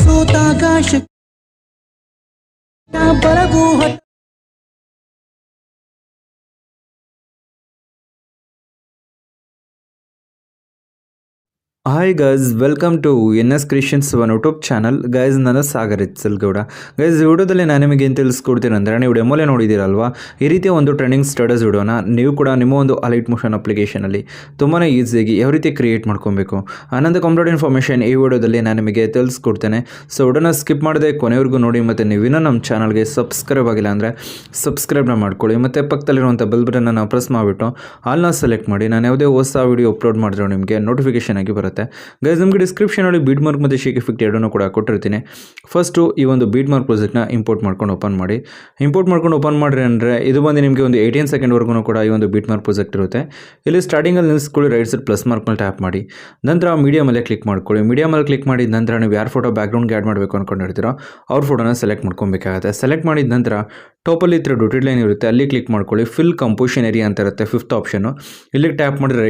ಸೋತಾಕಾಶ ಬರಗು hi guys, welcome to NS Creations one YouTube channel. Guys, ನಾನು Sagar ಇತ್ಸಲ್ಗೌಡ. Guys, ಈ ವಿಡಿಯೋದಲ್ಲಿ ನಾನು ನಿಮಗೆ ಏನು ತಿಳಿಸ್ಕೊಡ್ತೀನಿ ಅಂದರೆ, ನೀವು ಡೆಮೋಲೆ ನೋಡಿದ್ದೀರಲ್ವಾ, ಈ ರೀತಿಯ ಒಂದು ಟ್ರೆಂಡಿಂಗ್ ಸ್ಟೇಟಸ್ ವಿಡಿಯೋನ ನೀವು ಕೂಡ ನಿಮ್ಮ ಒಂದು ಅಲೈಟ್ ಮೋಷನ್ ಅಪ್ಲಿಕೇಶನಲ್ಲಿ ತುಂಬಾ ಈಸಿಯಾಗಿ ಯಾವ ರೀತಿ ಕ್ರಿಯೇಟ್ ಮಾಡ್ಕೊಬೇಕು ಅನ್ನೋದು ಕಂಪ್ಲೀಟ್ ಇನ್ಫಾರ್ಮೇಷನ್ ಈ ವಿಡಿಯೋದಲ್ಲಿ ನಾನು ನಿಮಗೆ ತಿಳಿಸ್ಕೊಡ್ತೇನೆ. ಸೊ ವಿಡಿಯೋನ ಸ್ಕಿಪ್ ಮಾಡದೆ ಕೊನೆವರೆಗೂ ನೋಡಿ. ಮತ್ತು ನೀವಿನ್ನೂ ನಮ್ಮ ಚಾನಲ್ಗೆ ಸಬ್ಸ್ಕ್ರೈಬ್ ಆಗಿಲ್ಲ ಅಂದರೆ ಸಬ್ಸ್ಕ್ರೈಬ್ನ ಮಾಡ್ಕೊಳ್ಳಿ. ಮತ್ತು ಪಕ್ಕದಲ್ಲಿರುವಂಥ ಬೆಲ್ ಬಟನನ್ನು ಪ್ರೆಸ್ ಮಾಡಿಬಿಟ್ಟು ಆಲ್ನ ಸೆಲೆಕ್ಟ್ ಮಾಡಿ. ನಾನು ಯಾವುದೇ ಹೊಸ ವಿಡಿಯೋ ಅಪ್ಲೋಡ್ ಮಾಡಿದ್ರೆ ನಿಮಗೆ ನೋಟಿಫಿಕೇಶನ್ ಆಗಿ ಬರುತ್ತೆ. ಗೈಸ್, ನಿಮಗೆ ಡಿಸ್ಕ್ರಿಪ್ಷನಲ್ಲಿ ಬೀಡ್ ಮಾರ್ಕ್ ಮತ್ತು ಶೇಕ್ ಎಫೆಕ್ಟ್ ಎರಡನ್ನೂ ಕೂಡ ಕೊಟ್ಟಿರ್ತೀನಿ. ಫಸ್ಟು ಈ ಒಂದು ಬೀಡ್ ಮಾರ್ಕ್ ಪ್ರಾಜೆಕ್ಟ್ನ ಇಂಪೋರ್ಟ್ ಮಾಡ್ಕೊಂಡು ಓಪನ್ ಮಾಡಿ. ಇಂಪೋರ್ಟ್ ಮಾಡ್ಕೊಂಡು ಓಪನ್ ಮಾಡಿರಿ ಅಂದರೆ ಇದು ಬಂದು ನಿಮಗೆ ಒಂದು 18 ಸೆಕೆಂಡ್ವರೆಗೂ ಕೂಡ ಈ ಒಂದು ಬೀಡ್ ಮಾರ್ಕ್ ಪ್ರಾಜೆಕ್ಟ್ ಇರುತ್ತೆ. ಇಲ್ಲಿ ಸ್ಟಾರ್ಟಿಂಗಲ್ಲಿ ನಿಲ್ಲಿಸ್ಕೊಳ್ಳಿ, ರೈಟ್ ಸೈಡ್ ಪ್ಲಸ್ ಮಾರ್ಕ್ ಮೇಲೆ ಟ್ಯಾಪ್ ಮಾಡಿ. ನಂತರ ಮೀಡಿಯಾ ಮೇಲೆ ಕ್ಲಿಕ್ ಮಾಡ್ಕೊಳ್ಳಿ. ಮೀಡಿಯಾ ಮೇಲೆ ಕ್ಲಿಕ್ ಮಾಡಿದ ನಂತರ ನೀವು ಯಾರು ಫೋಟೋ ಬ್ಯಾಕ್ಗ್ರೌಂಡ್ಗೆ ಆ್ಯಡ್ ಮಾಡಬೇಕು ಅಂದ್ಕೊಂಡಿರ್ತೀರೋ ಅವ್ರ ಫೋಟೋನ ಸೆಲೆಕ್ಟ್ ಮಾಡ್ಕೊಬೇಕಾಗುತ್ತೆ. ಸೆಲೆಕ್ಟ್ ಮಾಡಿದ ನಂತರ ಟಾಪಲ್ಲಿ ಇತರ ಡೊಟೆಡ್ ಲೈನ್ ಇರುತ್ತೆ, ಅಲ್ಲಿ ಕ್ಲಿಕ್ ಮಾಡ್ಕೊಳ್ಳಿ. ಫಿಲ್ ಕಂಪೋಸಿಷನ್ ಏರಿಯಾ ಅಂತ ಇರುತ್ತೆ, ಫಿಫ್ತ್ ಆಪ್ಷನು. ಇಲ್ಲಿಗೆ ಟ್ಯಾಪ್ ಮಾಡಿದ್ರೆ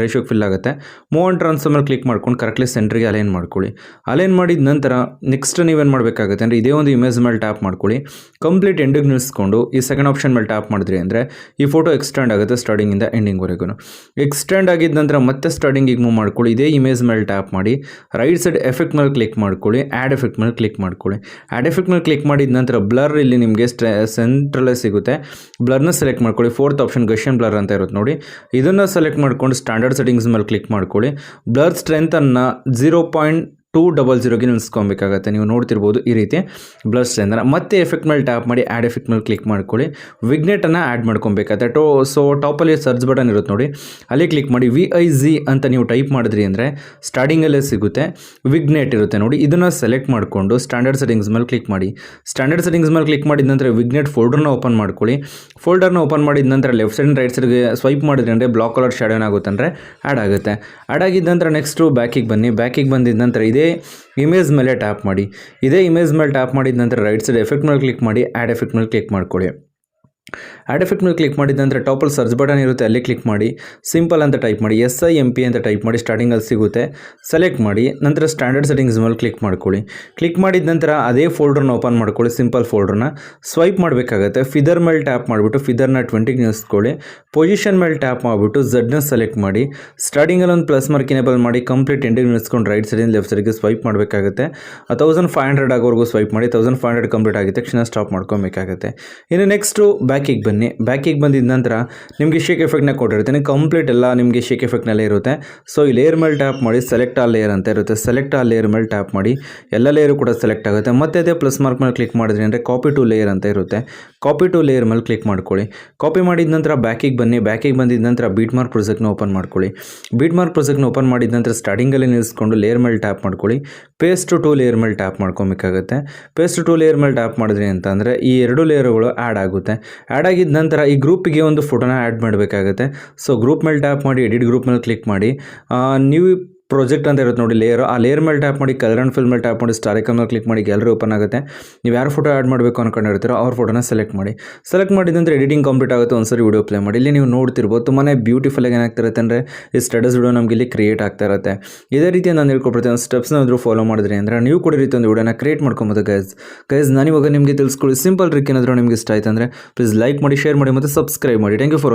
ರೇಷಿಯೋಗೆ ಫಿಲ್ ಆಗುತ್ತೆ. ಮೂವ್ ಆನ್ ಟ್ರಾನ್ಸ್ಫರ್ ಮೇಲೆ ಕ್ಲಿಕ್ ಮಾಡ್ಕೊಂಡು ಕರೆಕ್ಟ್ಲಿ ಸೆಂಟ್ರಿಗೆ ಅಲೈನ್ ಮಾಡ್ಕೊಳ್ಳಿ. ಅಲೈನ್ ಮಾಡಿದ ನಂತರ ನೆಕ್ಸ್ಟ್ ನೀವೇನು ಮಾಡಬೇಕಾಗುತ್ತೆ ಅಂದರೆ ಇದೇ ಒಂದು ಇಮೇಜ್ ಮೇಲೆ ಟ್ಯಾಪ್ ಮಾಡ್ಕೊಳ್ಳಿ. ಕಂಪ್ಲೀಟ್ ಎಂಡಿಗೆ ನಿಲ್ಲಿಸ್ಕೊಂಡು ಈ ಸೆಕೆಂಡ್ ಆಪ್ಷನ್ ಮೇಲೆ ಟ್ಯಾಪ್ ಮಾಡಿದ್ರಿ ಅಂದರೆ ಈ ಫೋಟೋ ಎಕ್ಸ್ಟೆಂಡ್ ಆಗುತ್ತೆ ಸ್ಟಾರ್ಟಿಂಗಿಂದ ಎಂಡಿಂಗ್ವರೆಗೂ. ಎಕ್ಸ್ಟೆಂಡ್ ಆಗಿದ್ದ ನಂತರ ಮತ್ತೆ ಸ್ಟಾರ್ಟಿಂಗಿಗೆ ಮೂವ್ ಮಾಡ್ಕೊಳ್ಳಿ. ಇದೇ ಇಮೇಜ್ ಮೇಲೆ ಟ್ಯಾಪ್ ಮಾಡಿ ರೈಟ್ ಸೈಡ್ ಎಫೆಕ್ಟ್ ಮೇಲೆ ಕ್ಲಿಕ್ ಮಾಡ್ಕೊಳ್ಳಿ. ಆ್ಯಡ್ ಎಫೆಕ್ಟ್ ಮೇಲೆ ಕ್ಲಿಕ್ ಮಾಡ್ಕೊಳ್ಳಿ. ಆ್ಯಡ್ ಎಫೆಕ್ಟ್ ಮೇಲೆ ಕ್ಲಿಕ್ ಮಾಡಿದ ನಂತರ ಬ್ಲರ್ ಇಲ್ಲಿ ನಿಮಗೆ ಸೆಂಟ್ರಲ್ಲೇ ಸಿಗುತ್ತೆ. ಬ್ಲರ್ನ ಸೆಲೆಕ್ಟ್ ಮಾಡ್ಕೊಳ್ಳಿ. ಫೋರ್ತ್ ಆಪ್ಷನ್ ಗಷನ್ ಬ್ಲರ್ ಅಂತ ಇರುತ್ತೆ ನೋಡಿ, ಇದನ್ನು ಸೆಲೆಕ್ಟ್ ಮಾಡ್ಕೊಂಡು ಸ್ಟ್ಯಾಂಡರ್ಡ್ ಸೆಟ್ಟಿಂಗ್ಸ್ ಮೇಲೆ ಕ್ಲಿಕ್ ಮಾಡ್ಕೊಳ್ಳಿ. ಬ್ಲರ್ ಸ್ಟ್ರೆಂತನ್ನು 0.200ಗೆ ನಿಲ್ಲಿಸ್ಕೊಬೇಕಾಗತ್ತೆ. ನೀವು ನೋಡ್ತಿರ್ಬೋದು ಈ ರೀತಿ ಬ್ಲರ್ ಸ್ಟ್ರೆಂತನ್ನು. ಮತ್ತೆ ಎಫೆಕ್ಟ್ ಮೇಲೆ ಟ್ಯಾಪ್ ಮಾಡಿ ಆ್ಯಡ್ ಎಫೆಕ್ಟ್ ಮೇಲೆ ಕ್ಲಿಕ್ ಮಾಡ್ಕೊಳ್ಳಿ. ವಿಗ್ನೆಟನ್ನು ಆ್ಯಡ್ ಮಾಡ್ಕೊಬೇಕಾಗತ್ತೆ. ಸೊ ಟಾಪಲ್ಲಿ ಸರ್ಚ್ ಬಟನ್ ಇರುತ್ತೆ ನೋಡಿ, ಅಲ್ಲಿ ಕ್ಲಿಕ್ ಮಾಡಿ. VIZ ಅಂತ ನೀವು ಟೈಪ್ ಮಾಡಿದ್ರಿ ಅಂದರೆ ಸ್ಟಾರ್ಟಿಂಗಲ್ಲೇ ಸಿಗುತ್ತೆ. ವಿಗ್ನೆಟ್ ಇರುತ್ತೆ ನೋಡಿ, ಇದನ್ನು ಸೆಲೆಕ್ಟ್ ಮಾಡಿಕೊಂಡು ಸ್ಟ್ಯಾಂಡರ್ಡ್ ಸೆಟ್ಟಿಂಗ್ಸ್ ಮೇಲೆ ಕ್ಲಿಕ್ ಮಾಡಿ. ಸ್ಟ್ಯಾಂಡರ್ಡ್ ಸೆಟ್ಟಿಂಗ್ಸ್ ಮೇಲೆ ಕ್ಲಿಕ್ ಮಾಡಿದ ನಂತರ ವಿಗ್ನೆಟ್ ಫೋಲ್ಡರ್ನ ಓಪನ್ ಮಾಡ್ಕೊಳ್ಳಿ. ಫೋಲ್ಡರ್ನ ಓಪನ್ ಮಾಡಿದ ನಂತರ ಲೆಫ್ಟ್ ಸೈಡ್ ರೈಟ್ ಸೈಡ್ಗೆ ಸ್ವೈಪ್ ಮಾಡಿದ್ರಿ ಅಂದರೆ ಬ್ಲಾಕ್ ಕಲರ್ ಶ್ಯಾಡೋ ಏನಾಗುತ್ತೆ ಅಂದರೆ ಆ್ಯಡ್ ಆಗುತ್ತೆ. ಆ್ಯಡ್ ಆಗಿದ್ದ ನಂತರ ನೆಕ್ಸ್ಟು ಬ್ಯಾಕಿಗೆ ಬನ್ನಿ. ಬ್ಯಾಕಿಗೆ ಬಂದಿದ್ದ ನಂತರ ಇದೇ ಇಮೇಜ್ ಮೇಲೆ ಟ್ಯಾಪ್ ಮಾಡಿ. ಇದೇ ಇಮೇಜ್ ಮೇಲೆ ಟ್ಯಾಪ್ ಮಾಡಿದ ನಂತರ ರೈಟ್ ಸೈಡ್ ಎಫೆಕ್ಟ್ ಮೇಲೆ ಕ್ಲಿಕ್ ಮಾಡಿ. ಆ್ಯಡ್ ಎಫೆಕ್ಟ್ ಮೇಲೆ ಕ್ಲಿಕ್ ಮಾಡ್ಕೊಳ್ಳಿ. ಆ್ಯಡ್ ಎಫೆಕ್ಟ್ ಮೇಲೆ ಕ್ಲಿಕ್ ಮಾಡಿದ ನಂತರ ಟಾಪಲ್ಲಿ ಸರ್ಚ್ ಬಟನ್ ಇರುತ್ತೆ, ಅಲ್ಲಿ ಕ್ಲಿಕ್ ಮಾಡಿ. ಸಿಂಪಲ್ ಅಂತ ಟೈಪ್ ಮಾಡಿ, SIMP ಅಂತ ಟೈಪ್ ಮಾಡಿ. ಸ್ಟಾರ್ಟಿಂಗಲ್ಲಿ ಸಿಗುತ್ತೆ, ಸೆಲೆಕ್ಟ್ ಮಾಡಿ. ನಂತರ ಸ್ಟ್ಯಾಂಡರ್ಡ್ ಸೆಟ್ಟಿಂಗ್ಸ್ ಮೇಲೆ ಕ್ಲಿಕ್ ಮಾಡ್ಕೊಳ್ಳಿ. ಕ್ಲಿಕ್ ಮಾಡಿದ ನಂತರ ಅದೇ ಫೋಲ್ಡರ್ನ ಓಪನ್ ಮಾಡ್ಕೊಳ್ಳಿ. ಸಿಂಪಲ್ ಫೋಲ್ಡರ್ನ ಸ್ವೈಪ್ ಮಾಡಬೇಕಾಗತ್ತೆ. ಫಿದರ್ ಮೇಲೆ ಟ್ಯಾಪ್ ಮಾಡಿಬಿಟ್ಟು ಫಿದರ್ನ 20ಗೆ ನಿಲ್ಲಿಸ್ಕೊಳ್ಳಿ. ಪೊಸಿಷನ್ ಮೇಲೆ ಟ್ಯಾಪ್ ಮಾಡಿಬಿಟ್ಟು ಝಡ್ನ ಸೆಲೆಕ್ಟ್ ಮಾಡಿ. ಸ್ಟಾರ್ಟಿಂಗಲ್ಲಿ ಒಂದು ಪ್ಲಸ್ ಮಾರ್ಕ್ ಇನೇಬಲ್ ಮಾಡಿ. ಕಂಪ್ಲೀಟ್ ಎಂಡಿಗೆ ನಿಲ್ಲಿಸ್ಕೊಂಡು ರೈಟ್ ಸೈಡಿಂದ ಲೆಫ್ಟ್ ಸೈಡ್ಗೆ ಸ್ವೈಪ್ ಮಾಡಬೇಕಾಗುತ್ತೆ. 1500 ಆಗೋವರೆಗೂ ಸ್ವೈಪ್ ಮಾಡಿ. 1500 ಕಂಪ್ಲೀಟ್ ಆಗಿದ ತಕ್ಷಣ ಸ್ಟಾಪ್ ಮಾಡ್ಕೊಬೇಕಾಗುತ್ತೆ. ಇನ್ನು ನೆಕ್ಸ್ಟು ಬ್ಯಾಕಿಗೆ ಬನ್ನಿ. ಬ್ಯಾಕಿಗೆ ಬಂದಿದ್ದ ನಂತರ ನಿಮಗೆ ಶೇಕ್ ಎಫೆಕ್ಟ್ನ ಕೊಟ್ಟಿರ್ತೀನಿ. ಕಂಪ್ಲೀಟ್ ಎಲ್ಲ ನಿಮಗೆ ಶೇಕ್ ಎಫೆಕ್ಟ್ನಲ್ಲೇ ಇರುತ್ತೆ. ಸೊ ಈ ಲೇಯರ್ ಮೇಲೆ ಟ್ಯಾಪ್ ಮಾಡಿ. ಸೆಲೆಕ್ಟ್ ಆ ಲೇಯರ್ ಅಂತ ಇರುತ್ತೆ, ಸೆಲೆಕ್ಟ್ ಆ ಲೇಯರ್ ಮೇಲೆ ಟ್ಯಾಪ್ ಮಾಡಿ. ಎಲ್ಲ ಲೇಯರು ಕೂಡ ಸೆಲೆಕ್ಟ್ ಆಗುತ್ತೆ. ಮತ್ತೆ ಅದೇ ಪ್ಲಸ್ ಮಾರ್ಕ್ ಮೇಲೆ ಕ್ಲಿಕ್ ಮಾಡಿದ್ರಿ ಅಂದರೆ ಕಾಪಿ ಟು ಲೇಯರ್ ಅಂತ ಇರುತ್ತೆ. ಕಾಪಿ ಟು ಲೇಯರ್ ಮೇಲೆ ಕ್ಲಿಕ್ ಮಾಡ್ಕೊಳ್ಳಿ. ಕಾಪಿ ಮಾಡಿದ ನಂತರ ಬ್ಯಾಕಿಗೆ ಬನ್ನಿ. ಬ್ಯಾಕಿಗೆ ಬಂದಿದ್ದ ನಂತರ ಬೀಟ್ ಮಾರ್ಕ್ ಪ್ರಾಜೆಕ್ಟ್ನ ಓಪನ್ ಮಾಡ್ಕೊಳ್ಳಿ. ಬೀಟ್ ಮಾರ್ಕ್ ಪ್ರಾಜೆಕ್ಟ್ನ ಓಪನ್ ಮಾಡಿದ ನಂತರ ಸ್ಟಾರ್ಟಿಂಗಲ್ಲಿ ನಿಲ್ಲಿಸ್ಕೊಂಡು ಲೇಯರ್ ಮೇಲೆ ಟ್ಯಾಪ್ ಮಾಡ್ಕೊಳ್ಳಿ. ಪೇಸ್ಟ್ ಟು ಲೇಯರ್ ಮೇಲೆ ಟ್ಯಾಪ್ ಮಾಡ್ಕೊಬೇಕಾಗುತ್ತೆ. ಪೇಸ್ಟ್ ಟು ಲೇಯರ್ ಮೇಲೆ ಟ್ಯಾಪ್ ಮಾಡಿದ್ರಿ ಅಂತಂದರೆ ಈ ಎರಡು ಲೇಯರ್ಗಳು ಆ್ಯಡ್ ಆಗುತ್ತೆ. ಆ್ಯಡ್ ಆಗಿದ ನಂತರ ಈ ಗ್ರೂಪಿಗೆ ಒಂದು ಫೋಟೋನ ಆ್ಯಡ್ ಮಾಡಬೇಕಾಗುತ್ತೆ. ಸೊ ಗ್ರೂಪ್ ಮೇಲೆ ಟ್ಯಾಪ್ ಮಾಡಿ, ಎಡಿಟ್ ಗ್ರೂಪ್ ಮೇಲೆ ಕ್ಲಿಕ್ ಮಾಡಿ. ನೀವು ಪ್ರಾಜೆಕ್ಟ್ ಅಂತ ಇರುತ್ತೆ ನೋಡಿ ಲೇಯರ್, ಆ ಲೇಯರ್ ಮೇಲೆ ಟ್ಯಾಪ್ ಮಾಡಿ. ಕಲರ್ ಆ್ಯಂಡ್ ಫಿಲ್ ಮೇಲೆ ಟ್ಯಾಪ್ ಮಾಡಿ. ಸ್ಟಾರ್ ಐಕಾನ್ ಮೇಲೆ ಕ್ಲಿಕ್ ಮಾಡಿ. ಗ್ಯಾಲರಿ ಓಪನ್ ಆಗುತ್ತೆ. ನೀವು ಯಾರು ಫೋಟೋ ಆ್ಯಡ್ ಮಾಡಬೇಕು ಅನ್ಕೊಂಡಿರ್ತೀರೋ ಅವ್ರ ಫೋಟೋನ ಸೆಲೆಕ್ಟ್ ಮಾಡಿ. ಸೆಲೆಕ್ಟ್ ಮಾಡಿದ ನಂತರ ಎಡಿಟಿಂಗ್ ಕಂಪ್ಲೀಟ್ ಆಗುತ್ತೆ. ಒಂದ್ಸರಿ ವಿಡಿಯೋ ಪ್ಲೇ ಮಾಡಿ. ಇಲ್ಲಿ ನೀವು ನೋಡ್ತಿರ್ಬೋದು ತುಂಬಾ ಬ್ಯೂಟಿಫುಲ್ಲಾಗಿ ಏನಾಗ್ತಿರುತ್ತೆ ಅಂದರೆ ಈ ಸ್ಟೇಟಸ್ ವಿಡಿಯೋ ನಮಗೆ ಇಲ್ಲಿ ಕ್ರಿಯೇಟ್ ಆಗ್ತಾ ಇರುತ್ತೆ. ಇದೇ ರೀತಿ ನಾನು ಹೇಳ್ಕೊಡ್ತೀನಿ. ಒಂದು ಸ್ಟೆಪ್ಸ್ನ ಏನಾದರೂ ಫಾಲೋ ಮಾಡಿದ್ರಿ ಅಂದರೆ ನೀವು ಕೂಡ ರೀತಿ ಒಂದು ವಿಡಿಯೋನ ಕ್ರಿಯೇಟ್ ಮಾಡ್ಕೊಬೋದು. ಗೈಸ್ ನಾನು ಇವಾಗ ನಿಮಗೆ ತಿಳಿಸ್ಕೊಳ್ಳಿ ಸಿಂಪಲ್ ಟ್ರಿಕ್. ಏನಾದರೂ ನಿಮಗೆ ಇಷ್ಟ ಆಯ್ತು ಅಂದರೆ ಪ್ಲೀಸ್ ಲೈಕ್ ಮಾಡಿ, ಶೇರ್ ಮಾಡಿ ಮತ್ತು ಸಬ್ಸ್ಕ್ರೈಬ್ ಮಾಡಿ. Thank you for